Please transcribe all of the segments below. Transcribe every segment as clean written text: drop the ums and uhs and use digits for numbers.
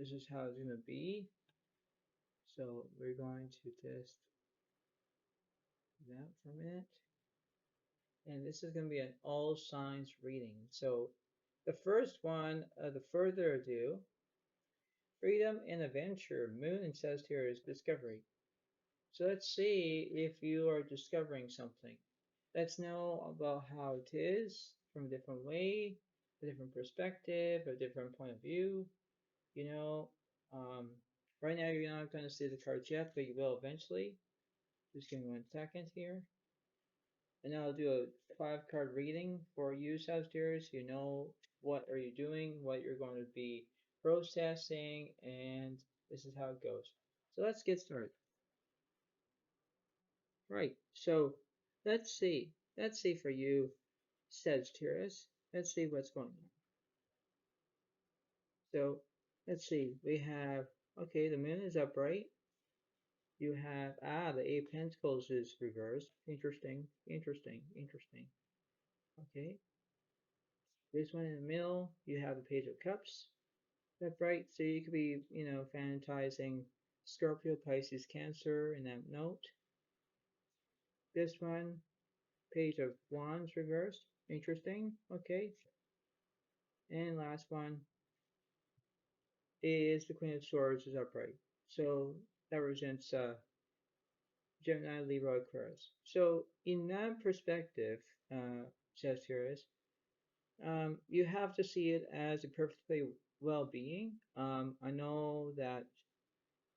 this is how it's going to be. So we're going to just do that for a minute. And this is going to be an all signs reading. So the first one, the further ado, freedom and adventure, moon and Sagittarius, discovery. So let's see if you are discovering something. Let's know about how it is from a different way, a different perspective, a different point of view. You know, um, right now you're not going to see the cards yet, but you will eventually. Just give me 1 second here. And now I'll do a 5 card reading for you, Sagittarius. You know what are you doing, what you're going to be processing, and this is how it goes. So let's get started. Right, so let's see. Let's see for you, Sagittarius. Let's see what's going on. So let's see. We have, okay, the moon is upright. You have, the Eight of Pentacles is reversed. Interesting, interesting, interesting. Okay, this one in the middle, you have the Page of Cups. That's right. So you could be, fantasizing Scorpio, Pisces, Cancer in that note. This one, Page of Wands reversed. Interesting. Okay. And last one is the Queen of Swords is upright. So that represents Gemini, Libra, Aquarius. So in that perspective, Sagittarius, you have to see it as a perfectly well-being. I know that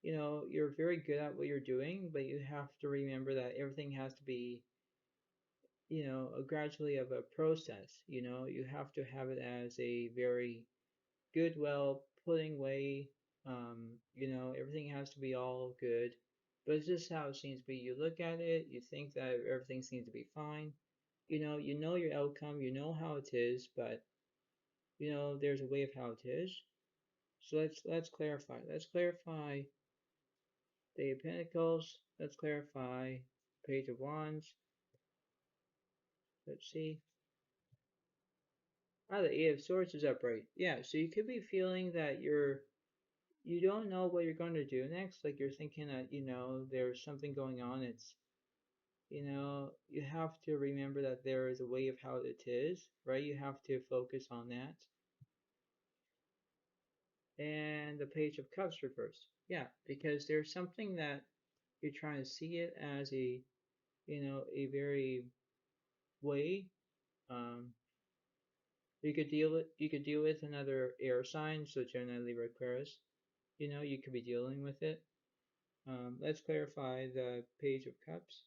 you're very good at what you're doing, but you have to remember that everything has to be, a gradually of a process. You have to have it as a very good, well putting way. Everything has to be all good. But it's just how it seems to be. You look at it, you think that everything seems to be fine. You know your outcome, you know how it is, but there's a way of how it is. So let's clarify. Let's clarify the Eight of Pentacles. Let's clarify Page of Wands. Let's see. The Eight of Swords is upright. Yeah, so you could be feeling that you don't know what you're going to do next. Like you're thinking that, there's something going on. It's, you have to remember that there is a way of how it is, right? You have to focus on that. And the Page of Cups reversed. Yeah, because there's something that you're trying to see it as a very way. Um, you could deal with another air sign, so Gemini, Libra, Aquarius. You could be dealing with it. Let's clarify the Page of Cups.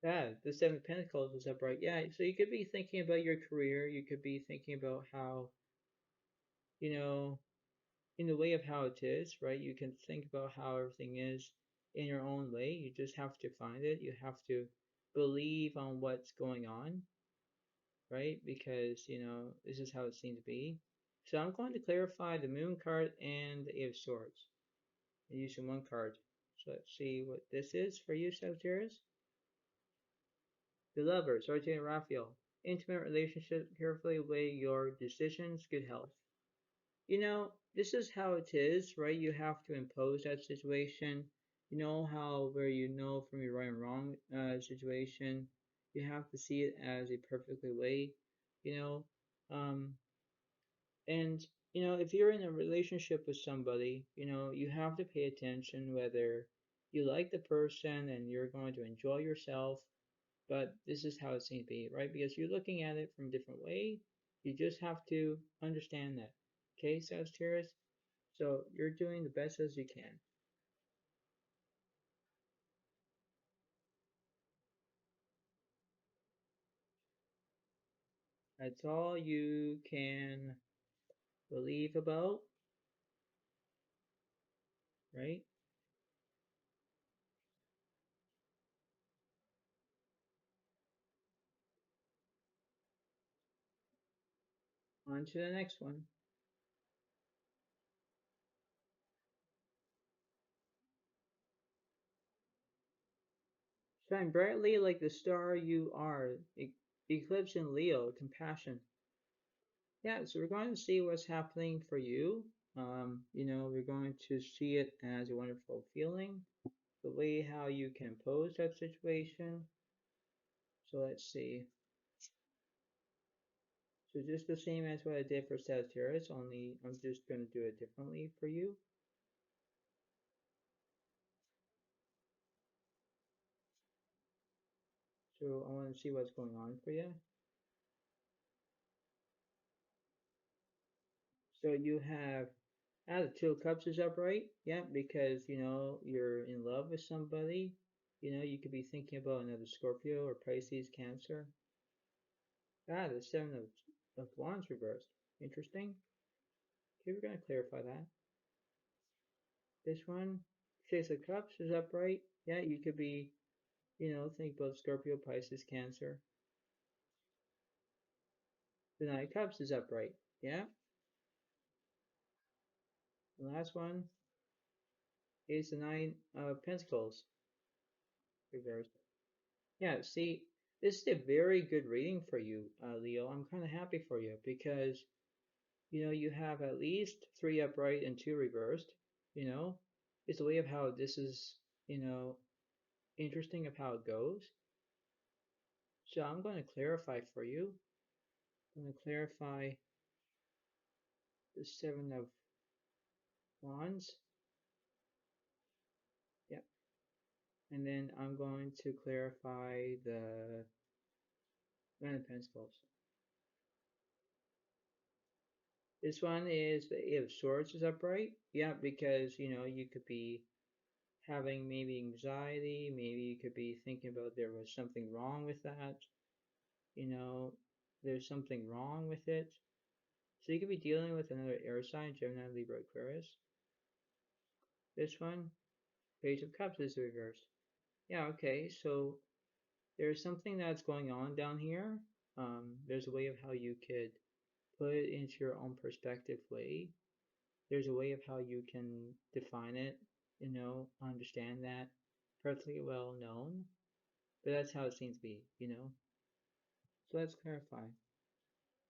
Yeah, the Seven of Pentacles is upright. Yeah, so you could be thinking about your career. You could be thinking about how, you know, in the way of how it is, right? You can think about how everything is in your own way. You just have to find it. You have to believe on what's going on, right? Because, this is how it seems to be. So I'm going to clarify the Moon card and the Eight of Swords. I'm using one card. So let's see what this is for you, Sagittarius. The Lovers, Arjun and Raphael. Intimate relationship, carefully weigh your decisions, good health. This is how it is, right? You have to impose that situation. You know how, where from your right and wrong situation, you have to see it as a perfectly way, you know. Um, and, if you're in a relationship with somebody, you have to pay attention whether you like the person and you're going to enjoy yourself, but this is how it seems to be, right? Because you're looking at it from a different way. You just have to understand that. Okay, Sagittarius? So you're doing the best as you can. That's all you can believe about, right? On to the next one. Shine brightly like the star you are. Eclipse in Leo, compassion. Yeah, so we're going to see what's happening for you. We're going to see it as a wonderful feeling, the way how you can pose that situation. So let's see. So just the same as what I did for Sagittarius, only I'm just going to do it differently for you. So I want to see what's going on for you. So you have, the Two of Cups is upright, yeah, because you're in love with somebody. You could be thinking about another Scorpio or Pisces, Cancer. The Seven of Wands reversed. Interesting. Okay, we're going to clarify that. This one, Six of Cups is upright. Yeah, you could be, think about Scorpio, Pisces, Cancer. The Nine of Cups is upright. Yeah. The last one is the Nine of Pentacles reversed. Yeah, see, this is a very good reading for you, Leo. I'm kind of happy for you because, you have at least three upright and two reversed. You know, it's a way of how this is, you know, interesting of how it goes. So I'm going to clarify for you. I'm going to clarify the Seven of Wands. Yep. And then I'm going to clarify the Nine of Pentacles. This one is the Eight of Swords is upright. Yeah, because, you could be having maybe anxiety, maybe you could be thinking about there was something wrong with that, you know, there's something wrong with it. So you could be dealing with another air sign, Gemini, Libra, Aquarius. This one, Page of Cups is reversed. Yeah, okay, so there's something that's going on down here. There's a way of how you could put it into your own perspective way. There's a way of how you can define it, understand that perfectly well known. But that's how it seems to be. So let's clarify.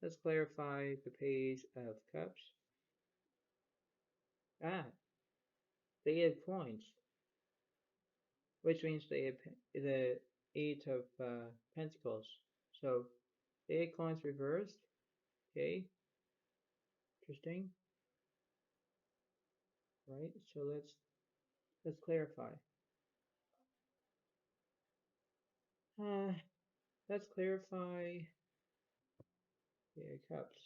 Let's clarify the Page of Cups. Ah, the Eight of Coins, which means the Eight of Pentacles. So the Eight of Coins reversed. Okay, interesting, right? So let's clarify. Uh, let's clarify the Eight of Cups.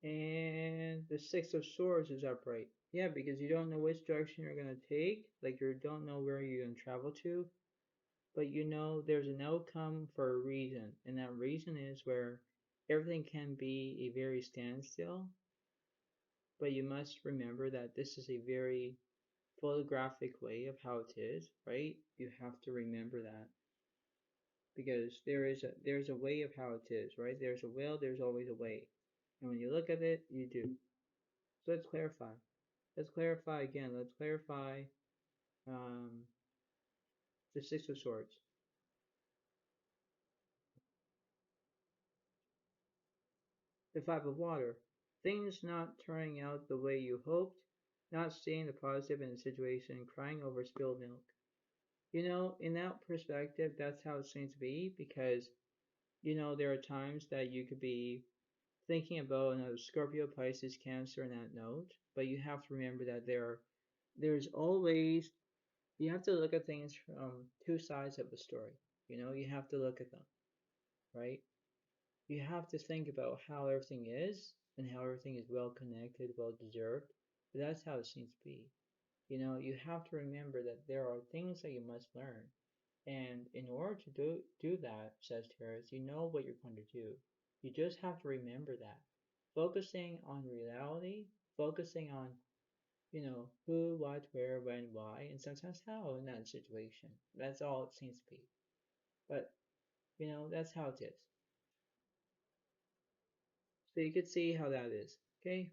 And the Six of Swords is upright. Yeah, because you don't know which direction you're going to take. Like you don't know where you're going to travel to. But there's an outcome for a reason. And that reason is where everything can be a very standstill. But you must remember that this is a very photographic way of how it is, right? You have to remember that. Because there's a way of how it is, right? There's a will, there's always a way. And when you look at it, you do. So let's clarify. Let's clarify again. Let's clarify um, the Six of Swords. The Five of Water. Things not turning out the way you hoped, not seeing the positive in the situation, crying over spilled milk. In that perspective, that's how it seems to be because, there are times that you could be thinking about another Scorpio, Pisces, Cancer in that note, but you have to remember that there's always, you have to look at things from two sides of the story. You have to look at them, right? You have to think about how everything is and how everything is well connected, well deserved. But that's how it seems to be. You have to remember that there are things that you must learn. And in order to do that, Sagittarius, you know what you're going to do. You just have to remember that. Focusing on reality, focusing on, who, what, where, when, why, and sometimes how in that situation. That's all it seems to be. But That's how it is. So you could see how that is. Okay?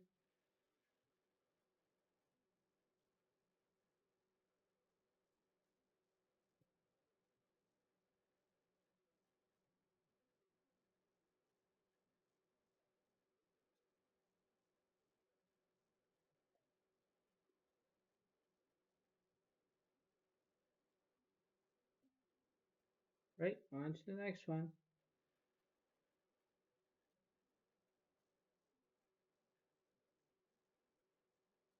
Right, on to the next one.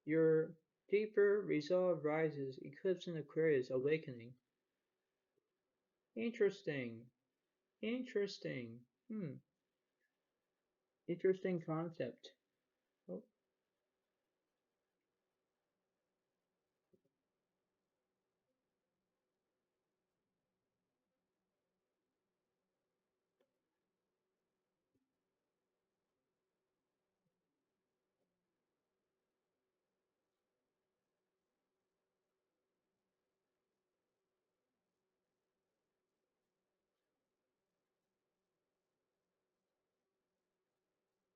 Your deeper resolve rises, eclipse in Aquarius, awakening. Interesting. Interesting. Interesting concept. Oh,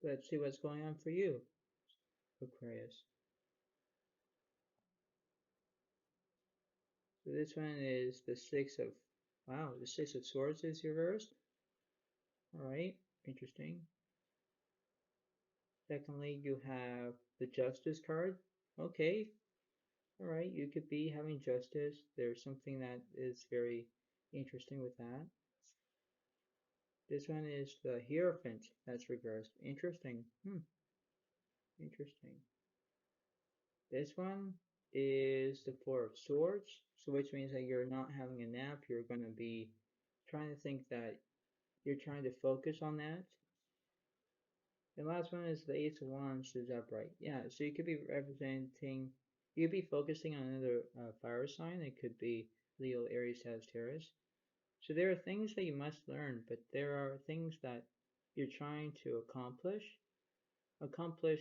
let's see what's going on for you, Aquarius. So this one is the wow, the Six of Swords is reversed. All right, interesting. Secondly, you have the Justice card. Okay, all right, you could be having justice. There's something that is very interesting with that. This one is the Hierophant that's reversed. Interesting. Interesting. This one is the Four of Swords, so which means that you're not having a nap. You're going to be trying to think that you're trying to focus on that. The last one is the Ace of Wands is upright. Yeah, so you could be representing, you could be focusing on another fire sign. It could be Leo, Aries, Sagittarius. So there are things that you must learn, but there are things that you're trying to accomplish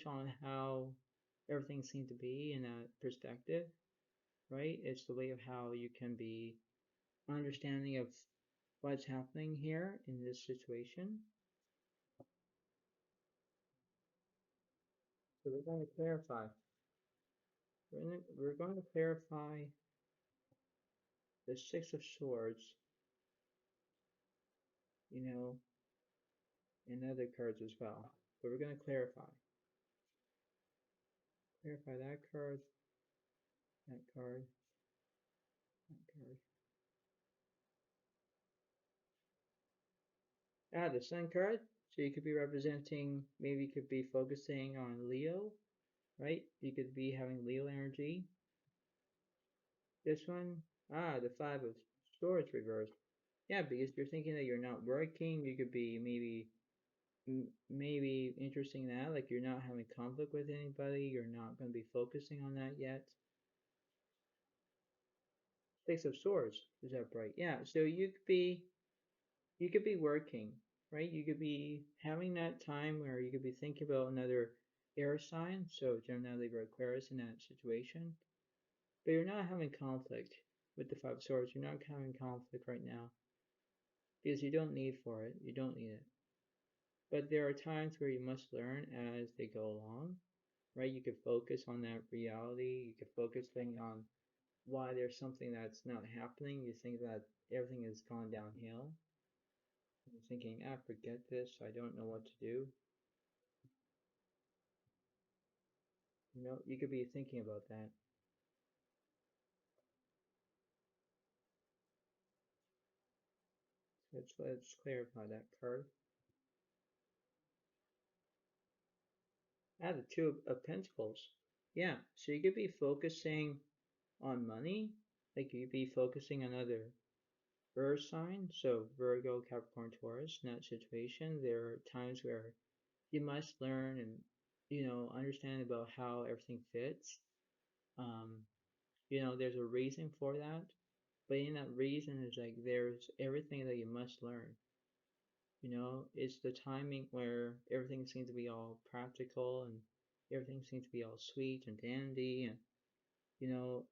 on how everything seems to be in that perspective, right? It's the way of how you can be understanding of what's happening here in this situation. So we're going to clarify. We're going to clarify the Six of Swords, you know, and other cards as well. But we're going to clarify. Clarify that card, that card, that card. Ah, the Sun card. So you could be representing, maybe you could be focusing on Leo, right? You could be having Leo energy. This one, the Five of Swords reversed. Yeah, because you're thinking that you're not working. You could be maybe interesting in that, like you're not having conflict with anybody. You're not going to be focusing on that yet. Six of Swords is upright. Yeah, so you could be working, right? You could be having that time where you could be thinking about another air sign, so Gemini, Libra, Aquarius in that situation. But you're not having conflict with the Five of Swords. You're not having conflict right now because you don't need for it. You don't need it. But there are times where you must learn as they go along, right? You could focus on that reality. You could focus on why there's something that's not happening. You think that everything has gone downhill. You're thinking, forget this. I don't know what to do. You could be thinking about that. Let's clarify that card. The Two of Pentacles. Yeah, so you could be focusing on money. Like you could be focusing on other Earth sign, so Virgo, Capricorn, Taurus. In that situation, there are times where you must learn and understand about how everything fits. Um, there's a reason for that, but in that reason is like there's everything that you must learn. It's the timing where everything seems to be all practical and everything seems to be all sweet and dandy, and you know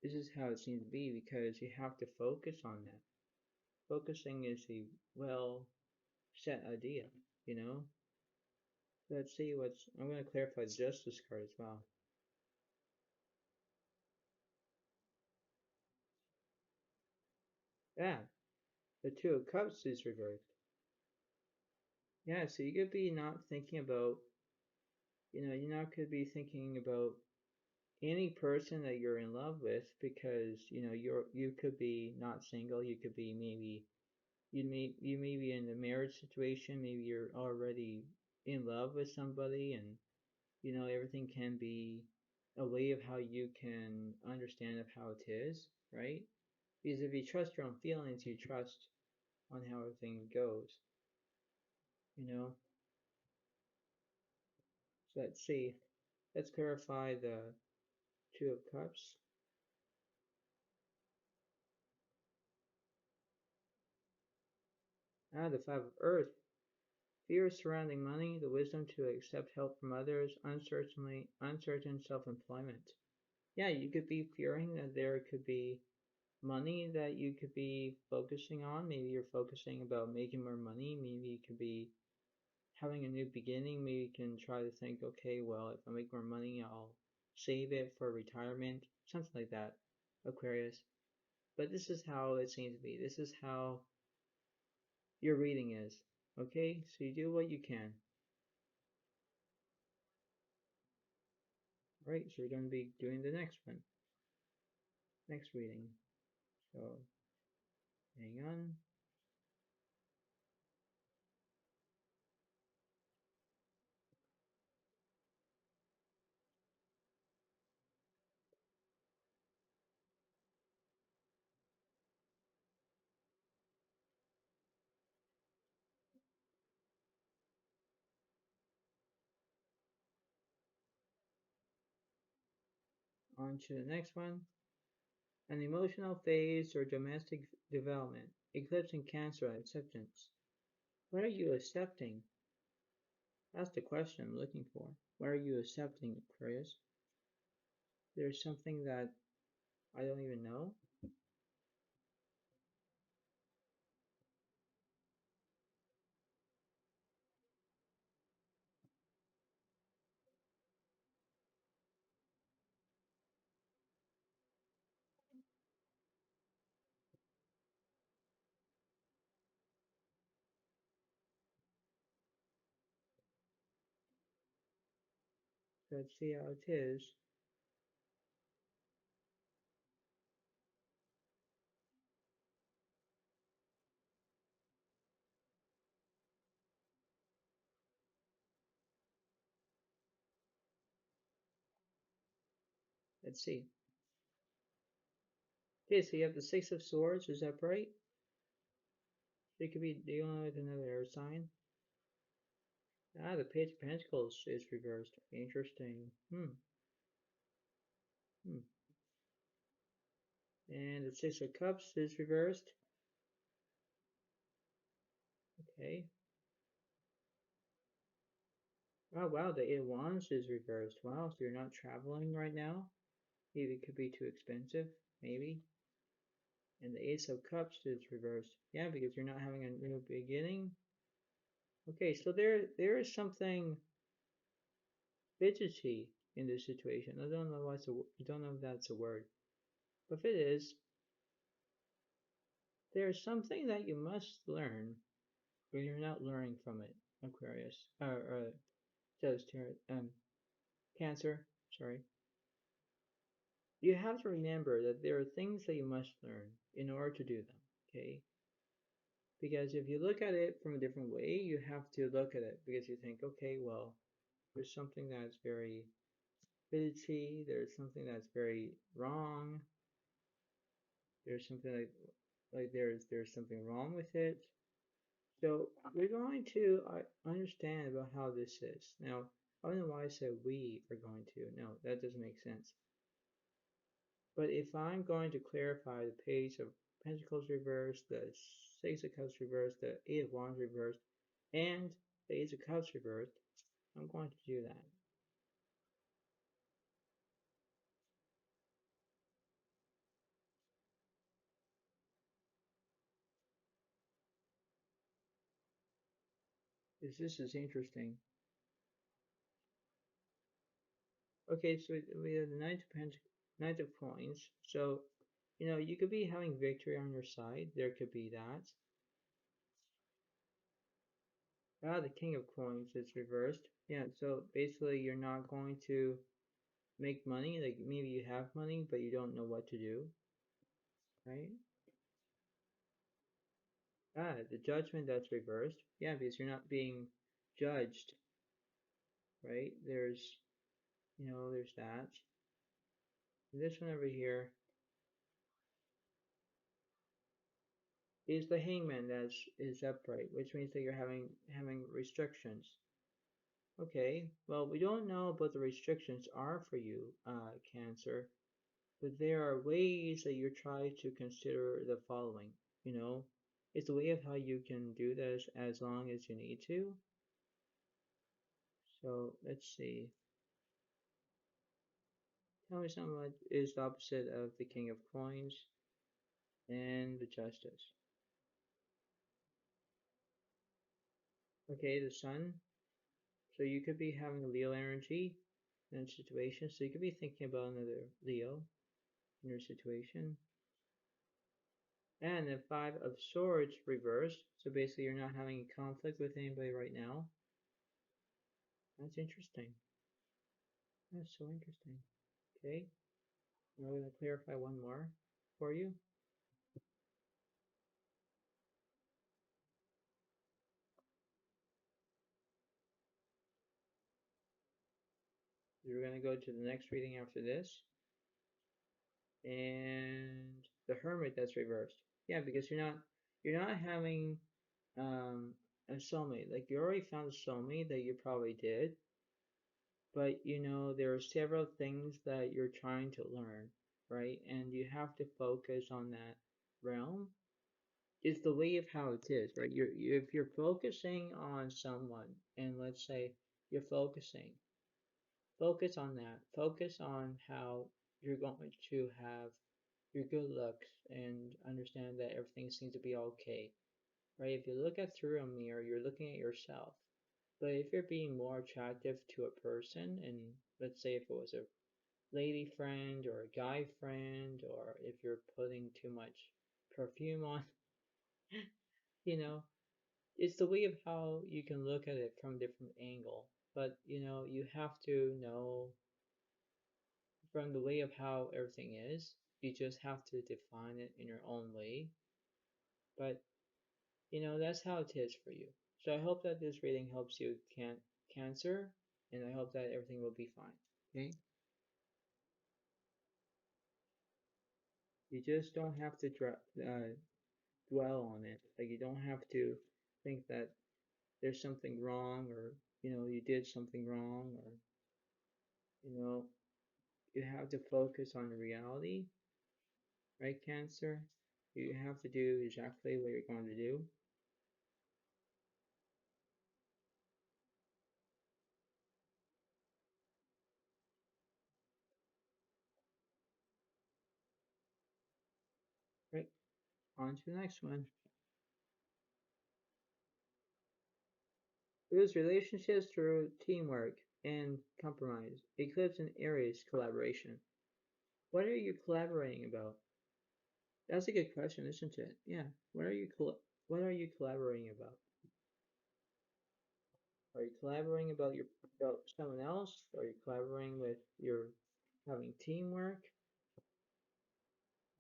this is how it seems to be because you have to focus on that. focusing is a well set idea, you know? Let's see what's, I'm going to clarify the Justice card as well. Yeah, the Two of Cups is reversed. Yeah, so you could be not thinking about, you not could be thinking about any person that you're in love with because, you could be not single, you could be maybe, you may be in a marriage situation, maybe you're already in love with somebody and, everything can be a way of how you can understand of how it is, right? Because if you trust your own feelings, you trust on how everything goes, you know? So let's see. Let's clarify the Two of Cups. The Five of Earth. Fear surrounding money, the wisdom to accept help from others, uncertain self-employment. Yeah, you could be fearing that there could be money that you could be focusing on. Maybe you're focusing about making more money. Maybe you could be having a new beginning. Maybe you can try to think, okay, well, if I make more money, I'll save it for retirement, something like that, Aquarius. But this is how it seems to be. This is how your reading is. Okay, so you do what you can. Right, so we're going to be doing the next one, next reading. So hang on to the next one. An emotional phase or domestic development, eclipse in Cancer, acceptance. What are you accepting? That's the question I'm looking for. What are you accepting, Aquarius? There's something that I don't even know. Let's see how it is. Let's see. Okay, so you have the Six of Swords, is that right? It could be dealing with another air sign. The Page of Pentacles is reversed. Interesting. Hmm. And the Six of Cups is reversed. Okay. Oh wow, the Eight of Wands is reversed. Wow, so you're not traveling right now? Maybe it could be too expensive, maybe. And the Ace of Cups is reversed. Yeah, because you're not having a new beginning. Okay, so there is something fidgety in this situation. I don't know I don't know if that's a word. But if it is, there's something that you must learn when you're not learning from it, Aquarius. Sagittarius, Cancer, sorry. You have to remember that there are things that you must learn in order to do them, okay? Because if you look at it from a different way, you have to look at it because you think, okay, well, there's something that's very fidgety, there's something that's very wrong, there's something like there's something wrong with it. So we're going to understand about how this is. Now, I don't know why I said we are going to. No, that doesn't make sense. But if I'm going to clarify the Page of Pentacles reversed, the Six of Cups reversed, the Eight of Wands reversed, and the Ace of Cups reversed, I'm going to do that. This is interesting. Okay, so we have the Knight of Coins. So, you could be having victory on your side. There could be that. Ah, the King of Coins is reversed. Yeah, so basically you're not going to make money. Like maybe you have money, but you don't know what to do, right? Ah, the Judgment that's reversed. Yeah, because you're not being judged, right? There's that. And this one over here is the Hangman that is upright, which means that you're having restrictions. Okay, well, we don't know what the restrictions are for you, Cancer, but there are ways that you try to consider the following. You know, it's a way of how you can do this as long as you need to. So let's see. Tell me something what is the opposite of the King of Coins and the Justice. Okay, the Sun. So you could be having Leo energy in a situation. So you could be thinking about another Leo in your situation. And the Five of Swords reversed. So basically you're not having a conflict with anybody right now. That's interesting. That's so interesting. Okay, now we're going to clarify one more for you. We're going to go to the next reading after this. And the Hermit that's reversed. Yeah, because you're not having a soulmate. Like you already found a soulmate that you probably did, but there are several things that you're trying to learn, right? And you have to focus on that realm. It's the way of how it is, right? If you're focusing on someone, and let's say you're focus on that. Focus on how you're going to have your good looks and understand that everything seems to be okay, right? If you look at through a mirror, you're looking at yourself. But if you're being more attractive to a person, and let's say if it was a lady friend or a guy friend, or if you're putting too much perfume on, you know, it's the way of how you can look at it from a different angle. But you have to know from the way of how everything is, you just have to define it in your own way. But that's how it is for you. So I hope that this reading helps you, Cancer, and I hope that everything will be fine. Okay? You just don't have to dwell on it. Like you don't have to think that there's something wrong, or you did something wrong, or you know you have to focus on reality, right, Cancer? You have to do exactly what you're going to do. Right, on to the next one. Builds relationships through teamwork and compromise. Eclipse and Aries collaboration. What are you collaborating about? That's a good question, isn't it? Yeah. What are you collaborating about? Are you collaborating about someone else? Are you collaborating with your having teamwork?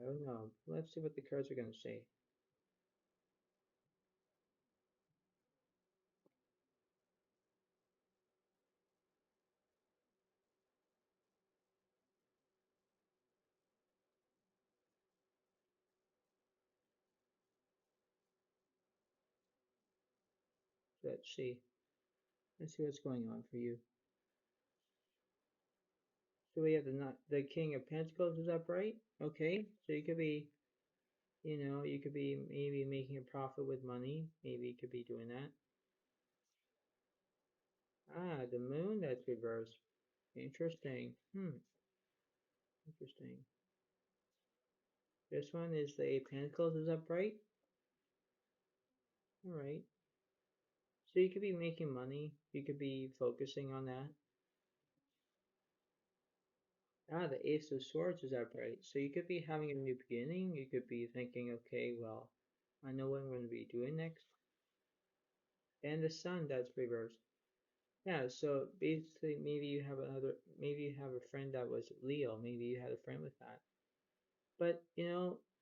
I don't know. Let's see what the cards are going to say. Let's see. Let's see what's going on for you. So we have the King of Pentacles is upright. Okay, so you could be maybe making a profit with money. Maybe you could be doing that. Ah, the Moon that's reversed. Interesting. Interesting. This one is the Eight of Pentacles is upright. All right. So you could be making money. You could be focusing on that. Ah, the Ace of Swords is upright. So you could be having a new beginning. You could be thinking, okay, well, I know what I'm going to be doing next. And the Sun, that's reversed. Yeah, so basically maybe you have a friend that was Leo. Maybe you had a friend with that. But,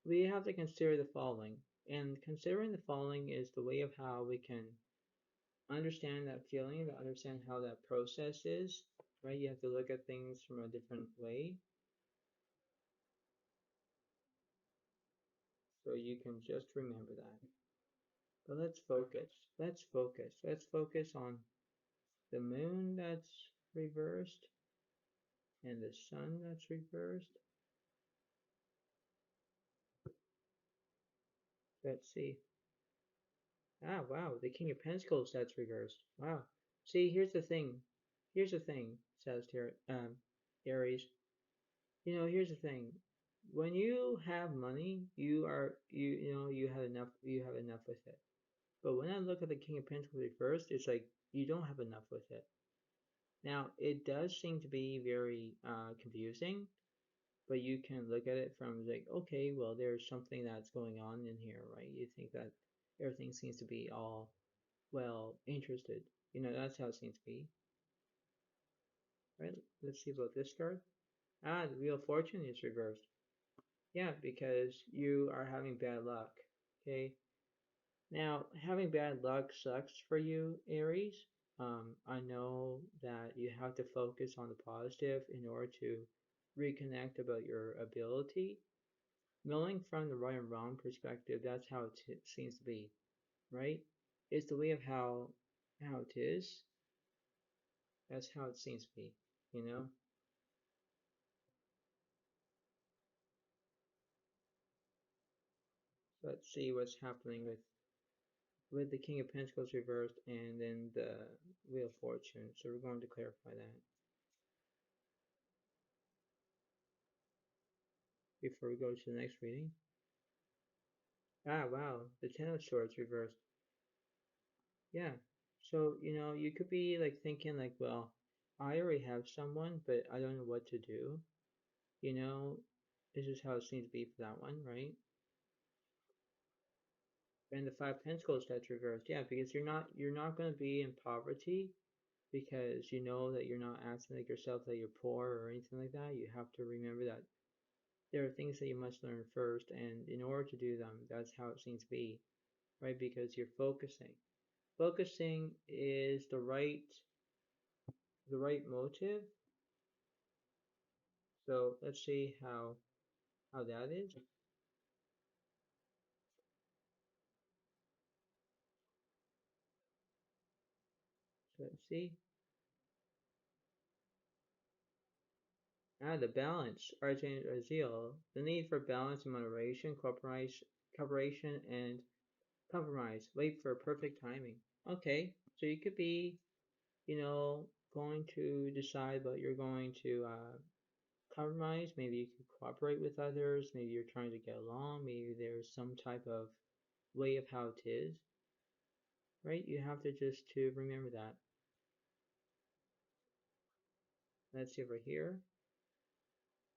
we have to consider the following. And considering the following is the way of how we can understand that feeling, to understand how that process is, right? You have to look at things from a different way. So you can just remember that. But let's focus. Let's focus. Let's focus on the moon that's reversed and the sun that's reversed. Let's see. Ah, wow, the King of Pentacles that's reversed. Wow. See, here's the thing. Here's the thing, Sagittarius, Aries. Here's the thing. When you have money, you have enough with it. But when I look at the King of Pentacles reversed, it's like you don't have enough with it. Now, it does seem to be very confusing, but you can look at it from like, okay, well, there's something that's going on in here, right? You think that everything seems to be all well interested. That's how it seems to be, right? Let's see about this card. Ah, the Wheel of Fortune is reversed. Yeah, because you are having bad luck. Okay. Now, having bad luck sucks for you, Aries. I know that you have to focus on the positive in order to reconnect about your ability. Knowing from the right and wrong perspective, that's how it seems to be, right? It's the way of how it is. That's how it seems to be, you know? Let's see what's happening with the King of Pentacles reversed and then the Wheel of Fortune. So we're going to clarify that before we go to the next reading. Ah, wow, the Ten of Swords reversed. Yeah. So, you could be like thinking like, well, I already have someone, but I don't know what to do. You know, this is how it seems to be for that one, right? And the Five Pentacles that's reversed. Yeah, because you're not going to be in poverty because you know that you're not acting like yourself that you're poor or anything like that. You have to remember that there are things that you must learn first, and in order to do them, that's how it seems to be, right? Because you're focusing. Focusing is the right motive. So let's see how that is. So let's see. Ah, the balance, Archangel Aziel, the need for balance and moderation, cooperation, and compromise. Wait for perfect timing. Okay, so you could be, going to decide what you're going to compromise. Maybe you could cooperate with others. Maybe you're trying to get along. Maybe there's some type of way of how it is, right? You have to just to remember that. Let's see over here.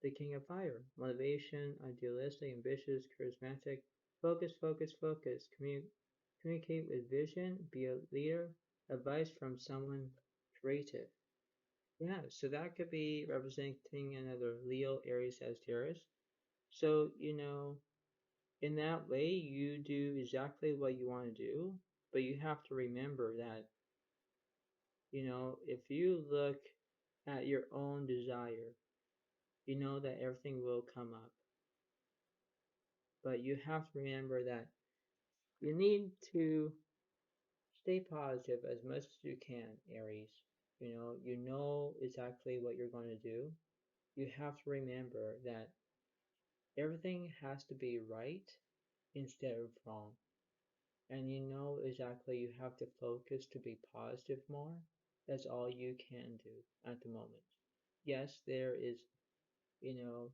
The King of Fire. Motivation, idealistic, ambitious, charismatic. Focus, focus, focus. Communicate with vision. Be a leader. Advice from someone creative. Yeah, so that could be representing another Leo, Aries, Sagittarius. So, in that way, you do exactly what you want to do, but you have to remember that, if you look at your own desire, you know that everything will come up. But you have to remember that you need to stay positive as much as you can, Aries. You know exactly what you're going to do. You have to remember that everything has to be right instead of wrong. And you know exactly you have to focus to be positive more. That's all you can do at the moment. Yes, there is, you know,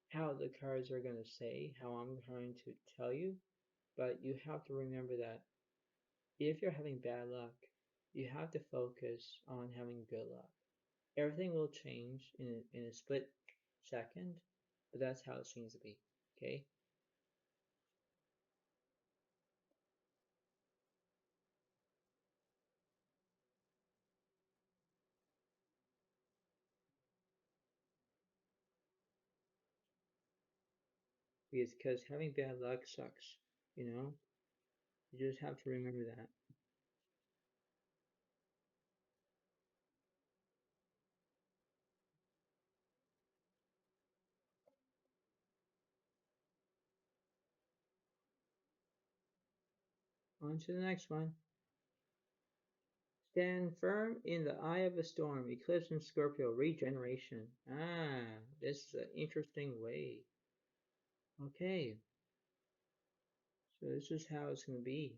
how the cards are going to say, how I'm going to tell you, but you have to remember that if you're having bad luck, you have to focus on having good luck. Everything will change in a split second, but that's how it seems to be. Okay? Because having bad luck sucks, you know? You just have to remember that. On to the next one. Stand firm in the eye of a storm. Eclipse in Scorpio. Regeneration. Ah, this is an interesting way. Okay, so this is how it's going to be.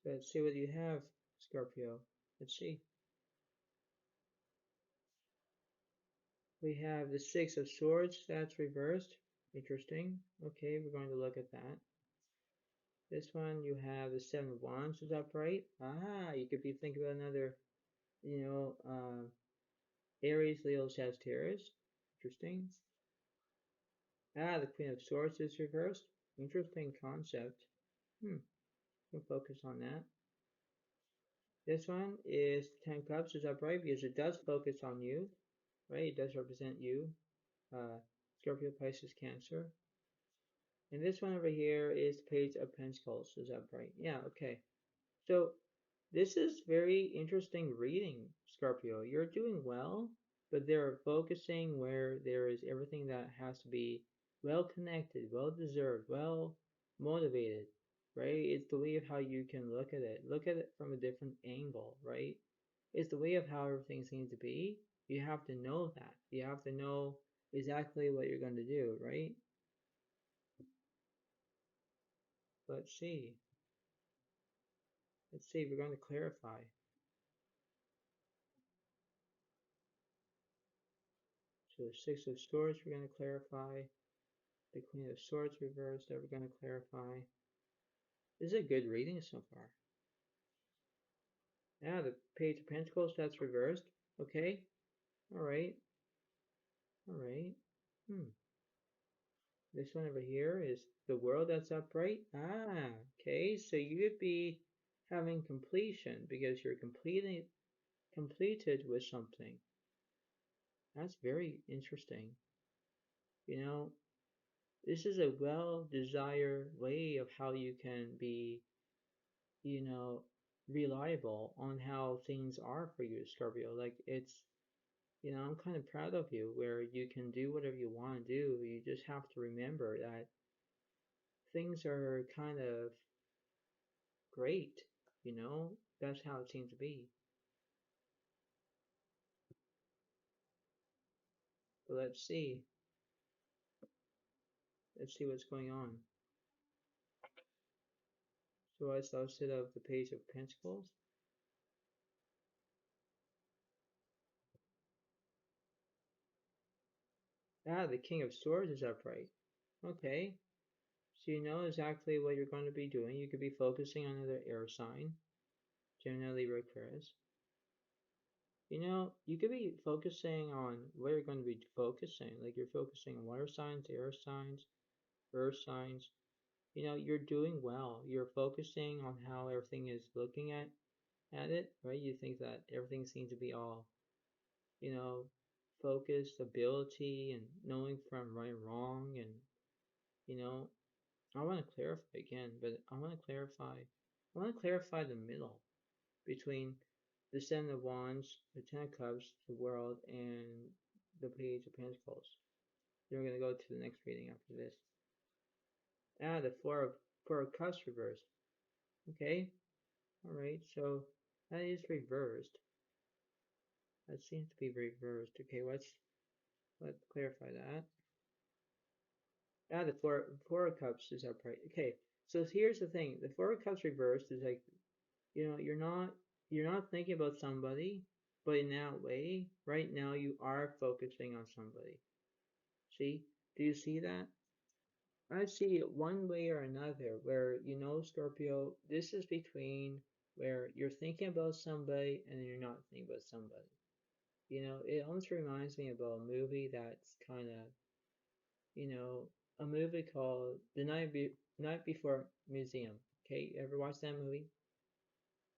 So let's see what you have, Scorpio. Let's see. We have the Six of Swords. That's reversed. Interesting. Okay, we're going to look at that. This one, you have the Seven of Wands is upright. Ah, you could be thinking about another, Aries, Leo, Sagittarius. Interesting. Ah, the Queen of Swords is reversed. Interesting concept. We'll focus on that. This one is Ten Cups is upright because it does focus on you, right? It does represent you, Scorpio, Pisces, Cancer. And this one over here is Page of Pentacles is upright. Yeah, okay. So this is very interesting reading, Scorpio. You're doing well, but they're focusing where there is everything that has to be well connected, well deserved, well motivated, right? It's the way of how you can look at it. Look at it from a different angle, right? It's the way of how everything seems to be. You have to know that. You have to know exactly what you're going to do, right? Let's see. Let's see. We're going to clarify. So the Six of Swords, we're going to clarify. The Queen of Swords reversed, that we're going to clarify. This is a good reading so far. Yeah, the Page of Pentacles, that's reversed. Okay, alright, alright. This one over here is the World that's upright. Ah, okay, so you could be having completion because you're completed with something. That's very interesting. You know, this is a well-desired way of how you can be, you know, reliable on how things are for you, Scorpio. Like it's, I'm kind of proud of you where you can do whatever you want to do. You just have to remember that things are kind of great, That's how it seems to be. But let's see what's going on. So I saw instead of the Page of Pentacles. Ah, the King of Swords is upright. Okay, so you know exactly what you're going to be doing. You could be focusing on another air sign, Gemini, Libra, Aquarius. You could be focusing on where you're going to be focusing. Like you're focusing on water signs, air signs, earth signs. You're doing well. You're focusing on how everything is looking at it, right? You think that everything seems to be all, you know, focused, ability, and knowing from right and wrong. And, you know, I want to clarify again, but I want to clarify the middle between the Seven of Wands, the Ten of Cups, the World, and the Page of Pentacles. Then we're going to go to the next reading after this. Ah, the Four of Cups reversed. Okay, Alright, so that is reversed. That seems to be reversed. Okay, let's clarify that. Ah, the four of cups is upright. Okay, so here's the thing. The four of cups reversed is like, you're not thinking about somebody, but in that way, right now you are focusing on somebody. See? Do you see that? I see it one way or another where, Scorpio, this is between where you're thinking about somebody and then you're not thinking about somebody. It almost reminds me about a movie that's kind of, you know, a movie called Night Before Museum. Okay, you ever watch that movie?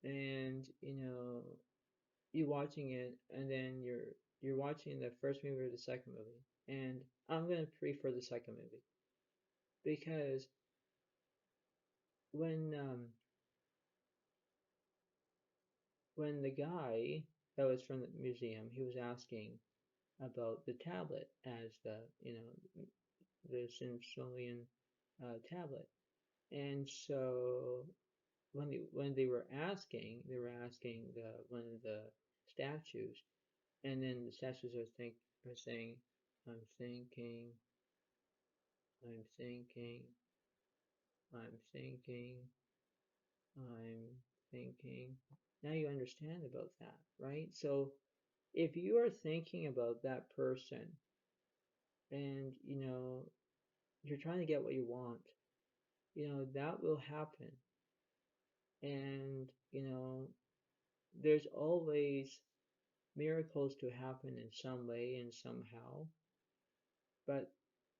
And, you watching it and then you're watching the first movie or the second movie. And I'm gonna prefer the second movie because when um when the guy that was from the museum, he was asking about the tablet as the Smithsonian tablet. And so when they were asking the one of the statues, and then the statues are saying, "I'm thinking, I'm thinking, I'm thinking, I'm thinking." Now you understand about that, right? So if you are thinking about that person and you're trying to get what you want, that will happen. And there's always miracles to happen in some way and somehow, but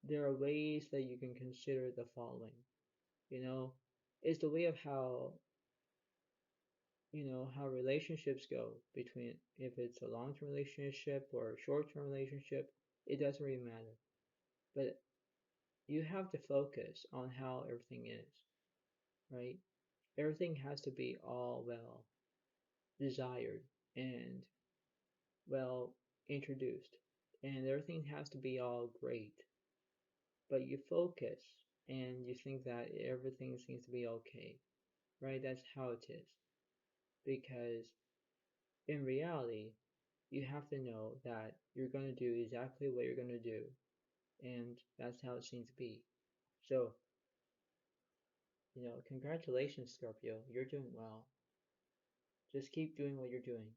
there are ways that you can consider the following. You know, it's the way of how relationships go between, if it's a long-term relationship or a short-term relationship, it doesn't really matter. But you have to focus on how everything is, right? Everything has to be all well desired and well introduced, and everything has to be all great. But you focus and you think that everything seems to be okay, right? That's how it is. Because in reality, you have to know that you're going to do exactly what you're going to do, and that's how it seems to be. So, congratulations, Scorpio. You're doing well. Just keep doing what you're doing.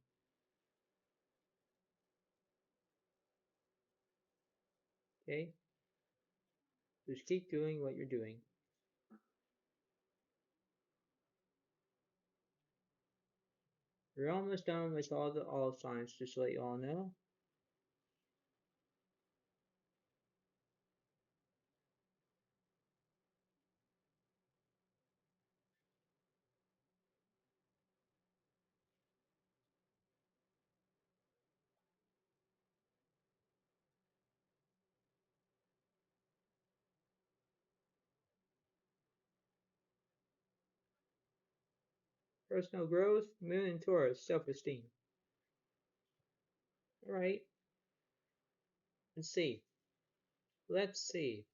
Okay? Just keep doing what you're doing. We're almost done with all the all signs, just to let you all know. Personal growth, Moon and Taurus, self-esteem. Alright, let's see. Let's see.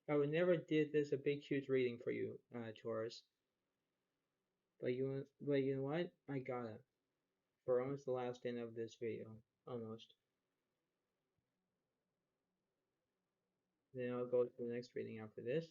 I would never did this a big huge reading for you, Taurus. But you know what? I got it. For almost the last end of this video. Almost. Then I'll go to the next reading after this.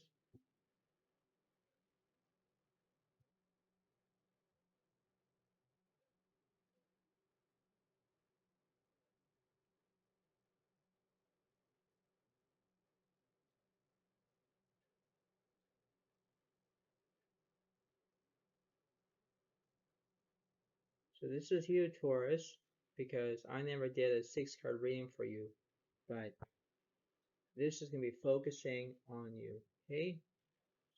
So this is you, Taurus, because I never did a 6-card reading for you. But this is going to be focusing on you. Okay?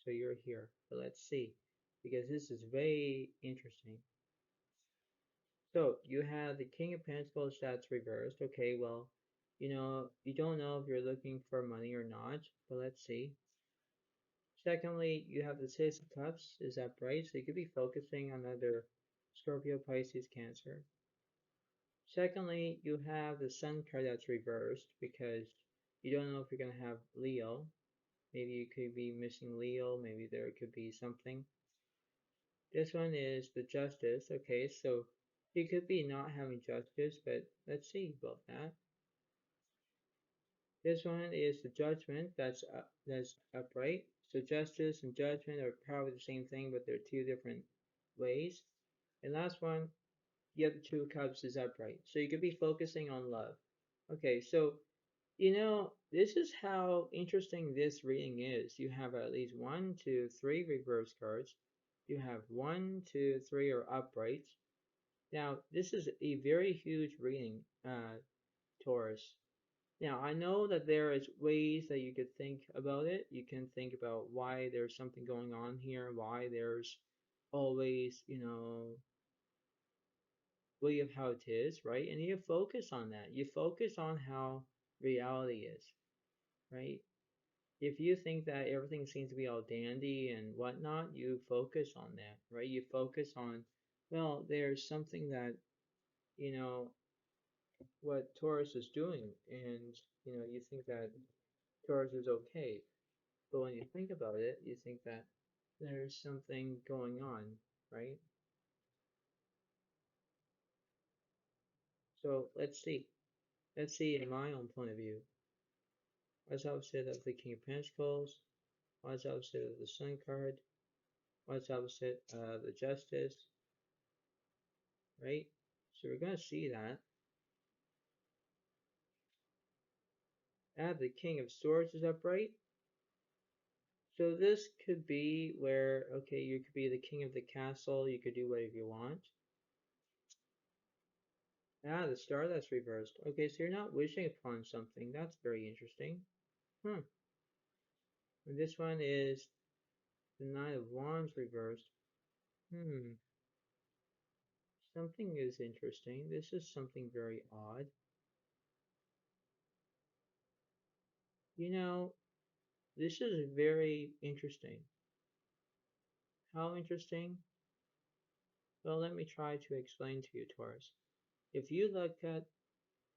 So you're here. But let's see. Because this is very interesting. So you have the King of Pentacles that's reversed. Okay, well, you don't know if you're looking for money or not, but let's see. Secondly, you have the Six of Cups is upright, so you could be focusing on either Scorpio, Pisces, Cancer. Secondly, you have the Sun card that's reversed because you don't know if you're going to have Leo. Maybe you could be missing Leo, maybe there could be something. This one is the Justice. Okay, so you could be not having justice, but let's see about that. This one is the Judgment. That's upright. So justice and judgment are probably the same thing, but they're two different ways. And last one, you have the Two of Cups is upright. So you could be focusing on love. Okay, so this is how interesting this reading is. You have at least one, two, three reverse cards. You have one, two, three are upright. Now, this is a very huge reading, Taurus. Now, I know that there is ways that you could think about it. You can think about why there's something going on here, why there's always, way of how it is, right? And you focus on that. You focus on how reality is, right? If you think that everything seems to be all dandy and whatnot, you focus on that, right? You focus on, well, there's something that, you know, what Taurus is doing, and, you think that Taurus is okay. But when you think about it, you think that there's something going on, right? So let's see. Let's see in my own point of view. What's opposite of the King of Pentacles? What's opposite of the Sun card? What's opposite of the Justice? Right? So we're going to see that. The King of Swords is upright. So this could be where, okay, you could be the king of the castle. You could do whatever you want. The Star that's reversed. Okay, so you're not wishing upon something. That's very interesting. And this one is the Knight of Wands reversed. Something is interesting. This is something very odd. This is very interesting. How interesting? Well, let me try to explain to you, Taurus. If you look at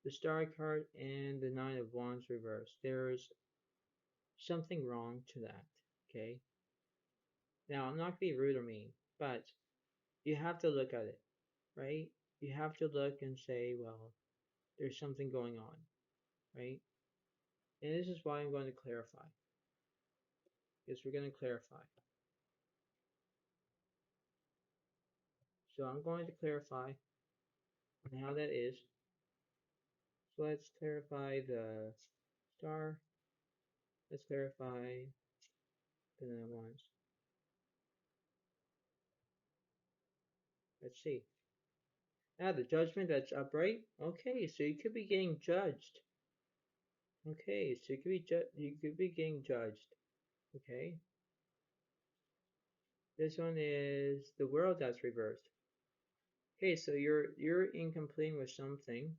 the Star card and the Nine of Wands reversed, there's something wrong to that, okay? Now, I'm not going to be rude or mean, but you have to look at it, right? You have to look and say, well, there's something going on, right? And this is why I'm going to clarify, because we're going to clarify. So I'm going to clarify on how that is. So let's clarify the Star. Let's clarify the Nine of Wands. Let's see. The Judgment that's upright. Okay, so you could be getting judged. Okay, so you could be getting judged. Okay. This one is the World that's reversed. Okay, so you're incomplete with something.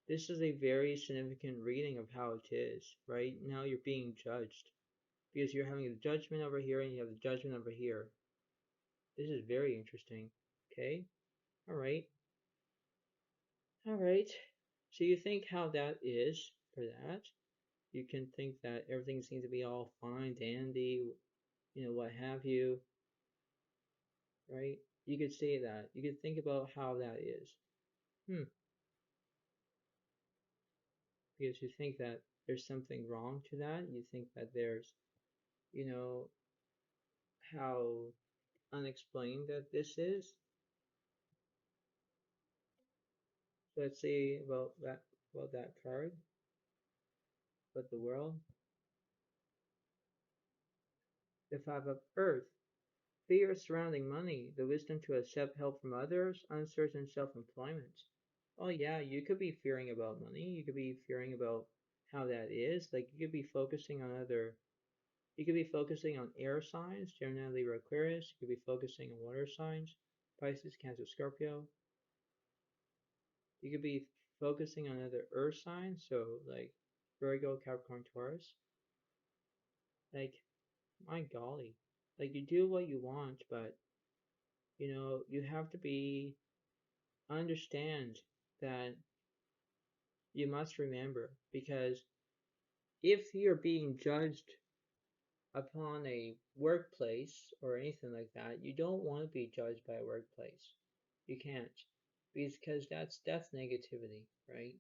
This is a very significant reading of how it is. Right now, you're being judged because you're having the Judgment over here and you have the Judgment over here. This is very interesting. Okay. All right. All right. So you think how that is for that. You can think that everything seems to be all fine, dandy, what have you, right? You could say that. You could think about how that is. Because you think that there's something wrong to that. You think that there's, you know, how unexplained that this is. So let's see about that card, about the World. The Five of Earth. Fear surrounding money, the wisdom to accept help from others, uncertain self-employment. Oh yeah, you could be fearing about money. You could be fearing about how that is. Like you could be focusing on you could be focusing on air signs, Gemini, Libra, Aquarius. You could be focusing on water signs, Pisces, Cancer, Scorpio. You could be focusing on other earth signs, so like Virgo, Capricorn, Taurus. Like, my golly. Like you do what you want, but you have to understand that you must remember, because if you're being judged upon a workplace or anything like that, you don't want to be judged by a workplace. You can't, because that's negativity, right?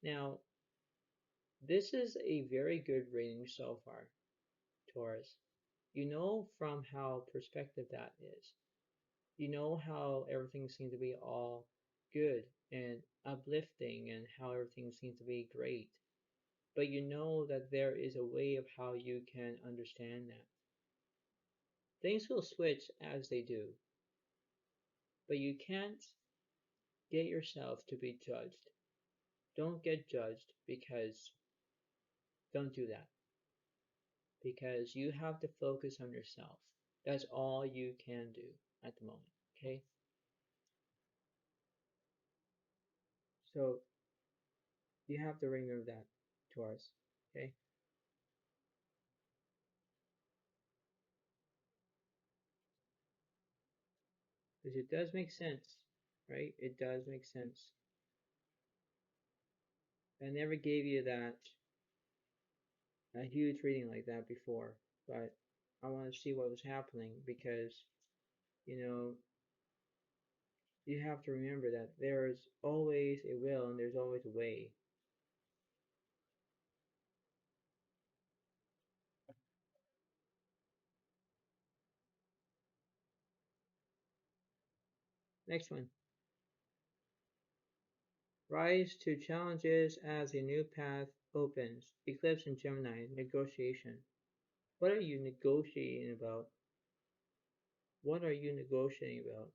Now, this is a very good reading so far, Taurus. You know from how perspective that is. You know how everything seems to be all good and uplifting and how everything seems to be great. But you know that there is a way of how you can understand that. Things will switch as they do, but you can't get yourself to be judged. Don't get judged because don't do that. Because you have to focus on yourself. That's all you can do at the moment, okay? So you have to remember that, Taurus, okay? Because it does make sense, right? It does make sense. I never gave you that a huge reading like that before, but I want to see what was happening because, you know, you have to remember that there's always a will and there's always a way. Next one. Rise to challenges as a new path opens. Eclipse in Gemini. Negotiation. What are you negotiating about? What are you negotiating about?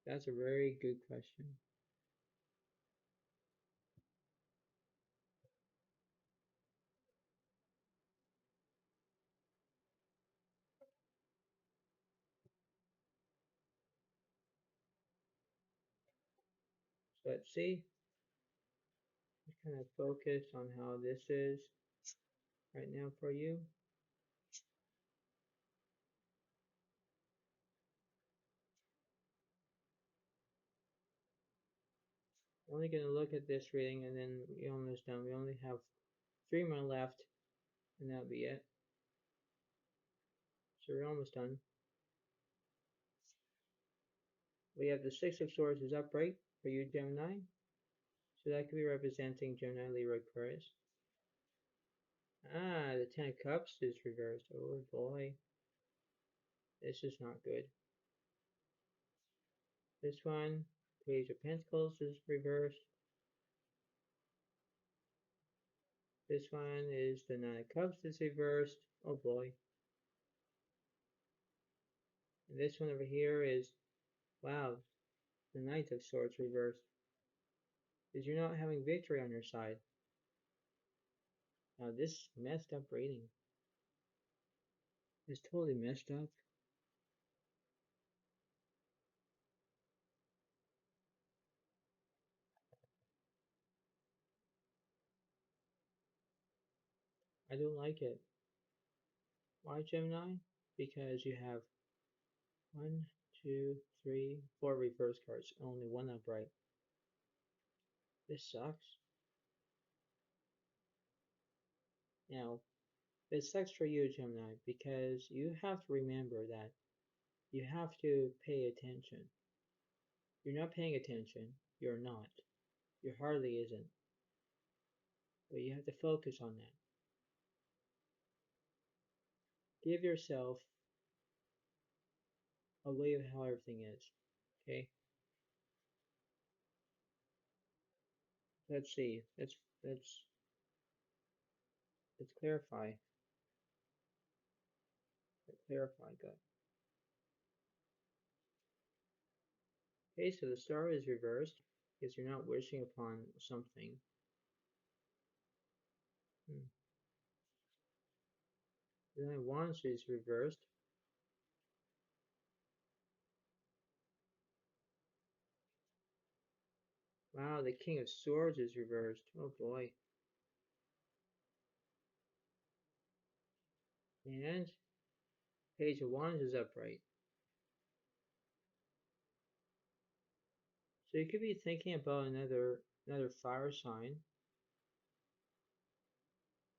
That's a very good question. So let's see. Just kind of focus on how this is right now for you. I'm only going to look at this reading and then we're almost done. We only have 3 more left and that'll be it. So we're almost done. We have the Six of Swords is upright for you, Gemini. So that could be representing Gemini, Libra, Aquarius. Ah, the Ten of Cups is reversed. Oh boy. This is not good. This one, Page of Pentacles is reversed. This one is the Nine of Cups is reversed. Oh boy. And this one over here is, wow, the Knight of Swords reversed. Is you're not having victory on your side. Now this messed up reading is totally messed up. I don't like it. Why, Gemini? Because you have 1, 2, 3, 4 reverse cards, only one upright. This sucks. Now, it sucks for you, Gemini, because you have to remember that you have to pay attention. You're not paying attention. You're not. You hardly isn't. But you have to focus on that. Give yourself a way of how everything is. Okay? Let's see. Let's clarify. Let's clarify. Good. Okay, so the star is reversed because you're not wishing upon something. The Nine of Wands is reversed. Wow, the King of Swords is reversed. Oh boy. And Page of Wands is upright. So you could be thinking about another fire sign.